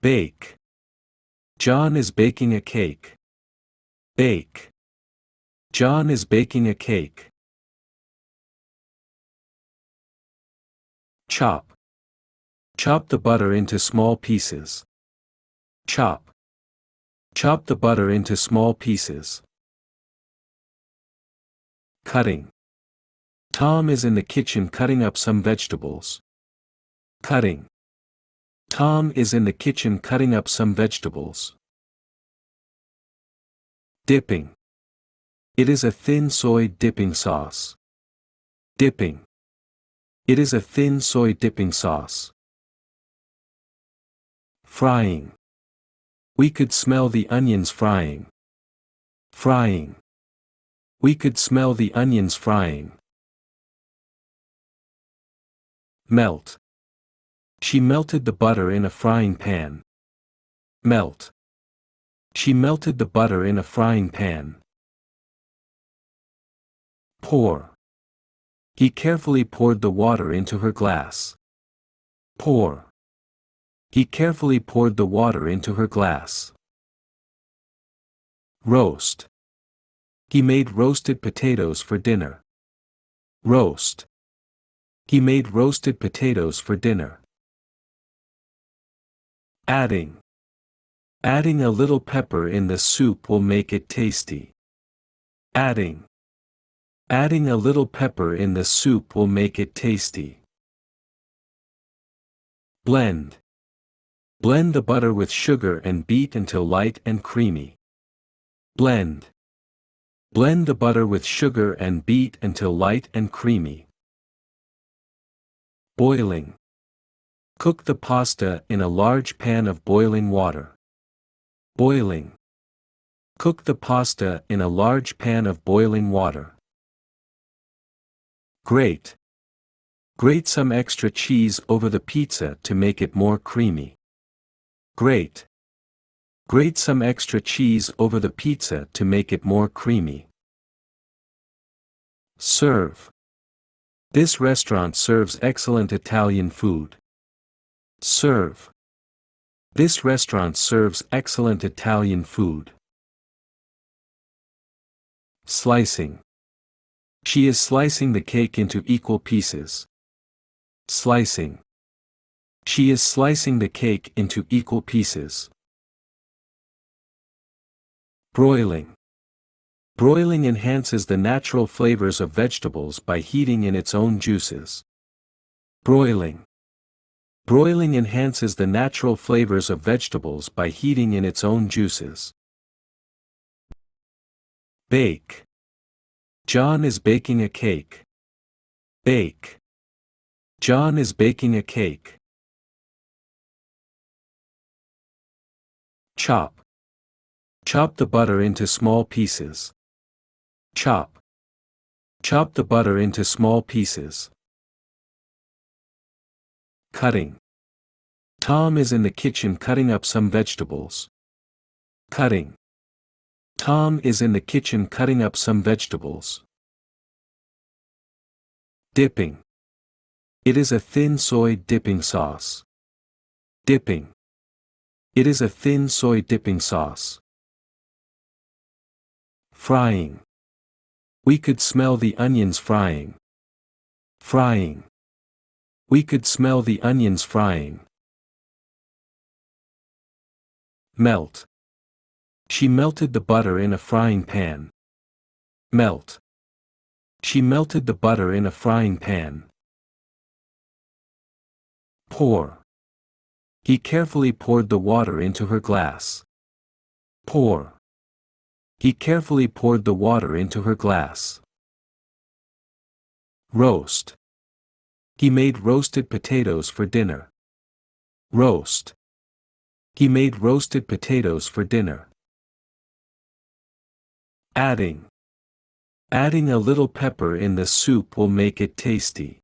Bake. John is baking a cake. Bake. John is baking a cake. Chop. Chop the butter into small pieces. Chop. Chop the butter into small pieces. Cutting. Tom is in the kitchen cutting up some vegetables. Cutting. Tom is in the kitchen cutting up some vegetables. Dipping. It is a thin soy dipping sauce. Dipping. It is a thin soy dipping sauce. Frying. We could smell the onions frying. Frying. We could smell the onions frying. Melt. She melted the butter in a frying pan. Melt. She melted the butter in a frying pan. Pour. He carefully poured the water into her glass. Pour. He carefully poured the water into her glass. Roast. He made roasted potatoes for dinner. Roast. He made roasted potatoes for dinner. Adding. Adding a little pepper in the soup will make it tasty. Adding. Adding a little pepper in the soup will make it tasty. Blend. Blend the butter with sugar and beat until light and creamy. Blend. Blend the butter with sugar and beat until light and creamy. Boiling. Cook the pasta in a large pan of boiling water. Boiling. Cook the pasta in a large pan of boiling water. Grate. Grate some extra cheese over the pizza to make it more creamy. Grate. Grate some extra cheese over the pizza to make it more creamy. Serve. This restaurant serves excellent Italian food. Serve. This restaurant serves excellent Italian food. Slicing. She is slicing the cake into equal pieces. Slicing. She is slicing the cake into equal pieces. Broiling. Broiling enhances the natural flavors of vegetables by heating in its own juices. Broiling. Broiling enhances the natural flavors of vegetables by heating in its own juices. Bake. John is baking a cake. Bake. John is baking a cake. Chop. Chop the butter into small pieces. Chop. Chop the butter into small pieces. Cutting. Tom is in the kitchen cutting up some vegetables. Cutting. Tom is in the kitchen cutting up some vegetables. Dipping. It is a thin soy dipping sauce. Dipping. It is a thin soy dipping sauce. Frying. We could smell the onions frying. Frying. We could smell the onions frying. Melt. She melted the butter in a frying pan. Melt. She melted the butter in a frying pan. Pour. He carefully poured the water into her glass. Pour. He carefully poured the water into her glass. Roast. He made roasted potatoes for dinner. Roast. He made roasted potatoes for dinner. Adding. Adding a little pepper in the soup will make it tasty.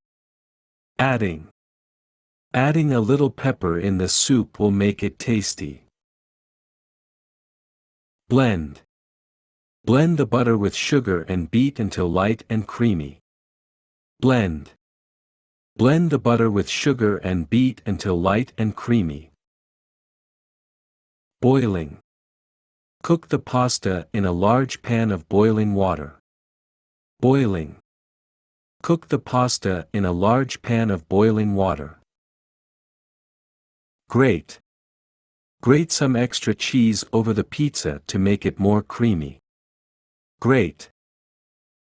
Adding. Adding a little pepper in the soup will make it tasty. Blend. Blend the butter with sugar and beat until light and creamy. Blend. Blend the butter with sugar and beat until light and creamy. Boiling. Cook the pasta in a large pan of boiling water. Boiling. Cook the pasta in a large pan of boiling water. Grate. Grate some extra cheese over the pizza to make it more creamy. Grate.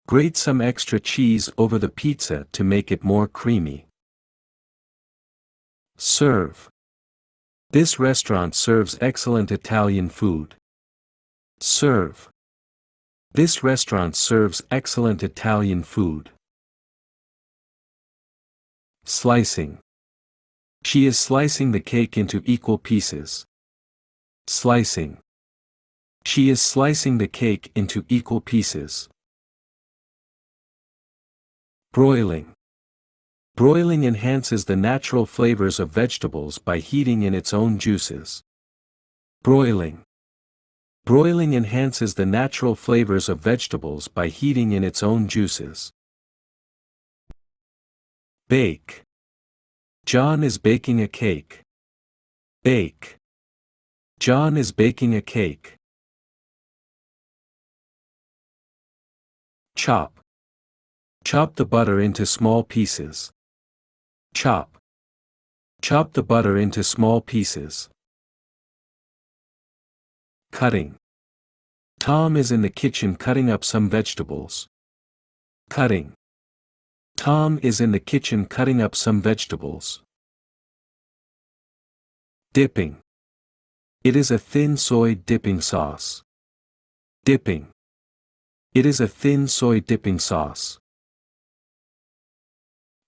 Grate some extra cheese over the pizza to make it more creamy. Serve. This restaurant serves excellent Italian food. Serve. This restaurant serves excellent Italian food. Slicing. She is slicing the cake into equal pieces. Slicing. She is slicing the cake into equal pieces. Broiling. Broiling enhances the natural flavors of vegetables by heating in its own juices. Broiling. Broiling enhances the natural flavors of vegetables by heating in its own juices. Bake. John is baking a cake. Bake. John is baking a cake. Chop. Chop the butter into small pieces. Chop. Chop the butter into small pieces. Cutting. Tom is in the kitchen cutting up some vegetables. Cutting. Tom is in the kitchen cutting up some vegetables. Dipping. It is a thin soy dipping sauce. Dipping. It is a thin soy dipping sauce.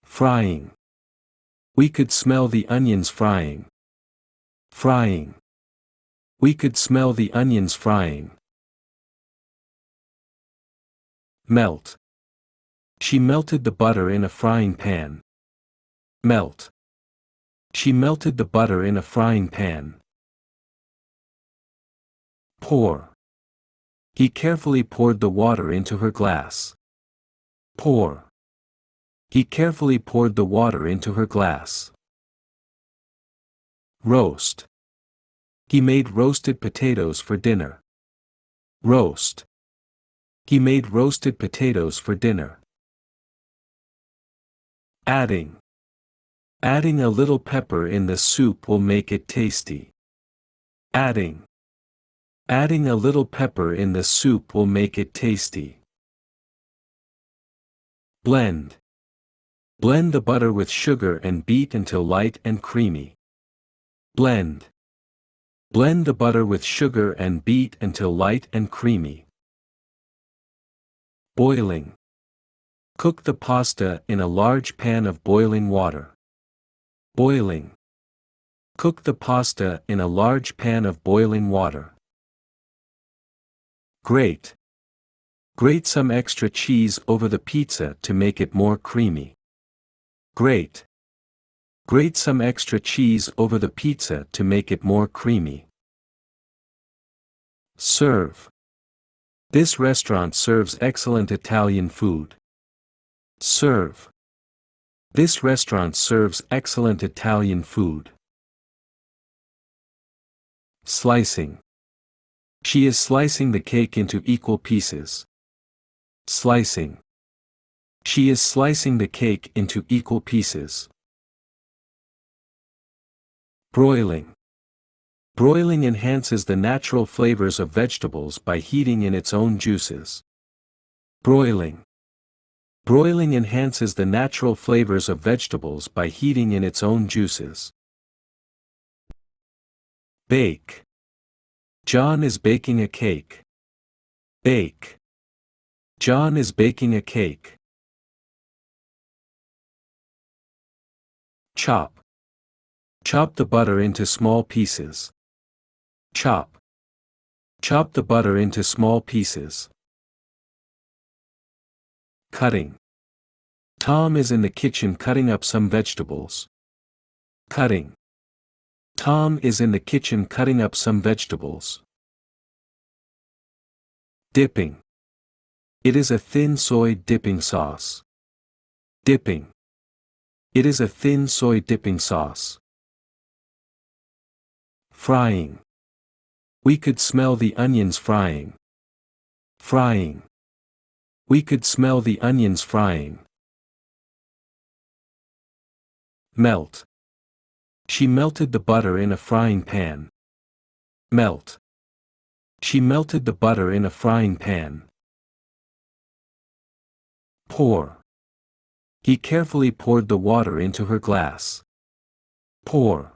Frying. We could smell the onions frying. Frying. We could smell the onions frying. Melt. She melted the butter in a frying pan. Melt. She melted the butter in a frying pan. Pour. He carefully poured the water into her glass. Pour. He carefully poured the water into her glass. Roast. He made roasted potatoes for dinner. Roast. He made roasted potatoes for dinner. Adding. Adding a little pepper in the soup will make it tasty. Adding. Adding a little pepper in the soup will make it tasty. Blend. Blend the butter with sugar and beat until light and creamy. Blend. Blend the butter with sugar and beat until light and creamy. Boiling. Cook the pasta in a large pan of boiling water. Boiling. Cook the pasta in a large pan of boiling water. Grate. Grate some extra cheese over the pizza to make it more creamy. Grate. Grate some extra cheese over the pizza to make it more creamy. Serve. This restaurant serves excellent Italian food. Serve. This restaurant serves excellent Italian food. Slicing. She is slicing the cake into equal pieces. Slicing. She is slicing the cake into equal pieces. Broiling. Broiling enhances the natural flavors of vegetables by heating in its own juices. Broiling. Broiling enhances the natural flavors of vegetables by heating in its own juices. Bake. John is baking a cake. Bake. John is baking a cake. Chop. Chop the butter into small pieces. Chop. Chop the butter into small pieces. Cutting. Tom is in the kitchen cutting up some vegetables. Cutting. Tom is in the kitchen cutting up some vegetables. Dipping. It is a thin soy dipping sauce. Dipping. It is a thin soy dipping sauce. Frying. We could smell the onions frying. Frying. We could smell the onions frying. Melt. She melted the butter in a frying pan. Melt. She melted the butter in a frying pan. Pour. He carefully poured the water into her glass. Pour.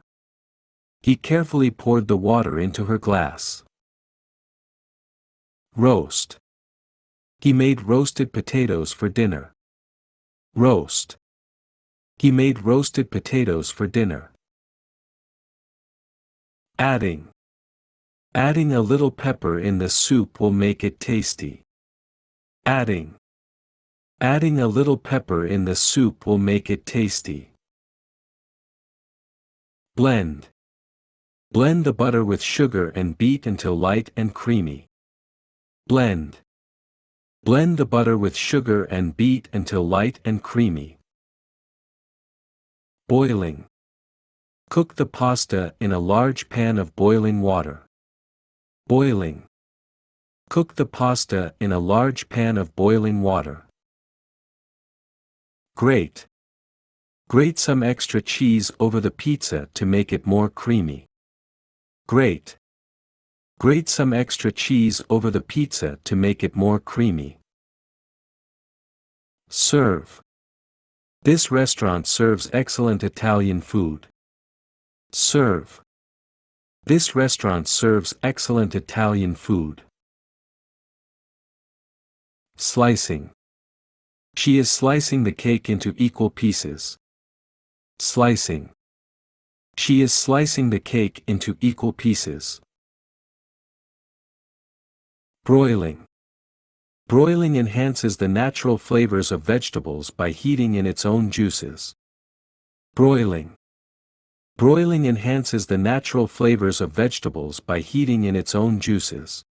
He carefully poured the water into her glass. Roast. He made roasted potatoes for dinner. Roast. He made roasted potatoes for dinner. Adding. Adding a little pepper in the soup will make it tasty. Adding. Adding a little pepper in the soup will make it tasty. Blend. Blend the butter with sugar and beat until light and creamy. Blend. Blend the butter with sugar and beat until light and creamy. Boiling. Cook the pasta in a large pan of boiling water. Boiling. Cook the pasta in a large pan of boiling water. Grate. Grate some extra cheese over the pizza to make it more creamy. Grate. Grate some extra cheese over the pizza to make it more creamy. Serve. This restaurant serves excellent Italian food. Serve. This restaurant serves excellent Italian food. Slicing. She is slicing the cake into equal pieces. Slicing. She is slicing the cake into equal pieces. Broiling. Broiling enhances the natural flavors of vegetables by heating in its own juices. Broiling. Broiling enhances the natural flavors of vegetables by heating in its own juices.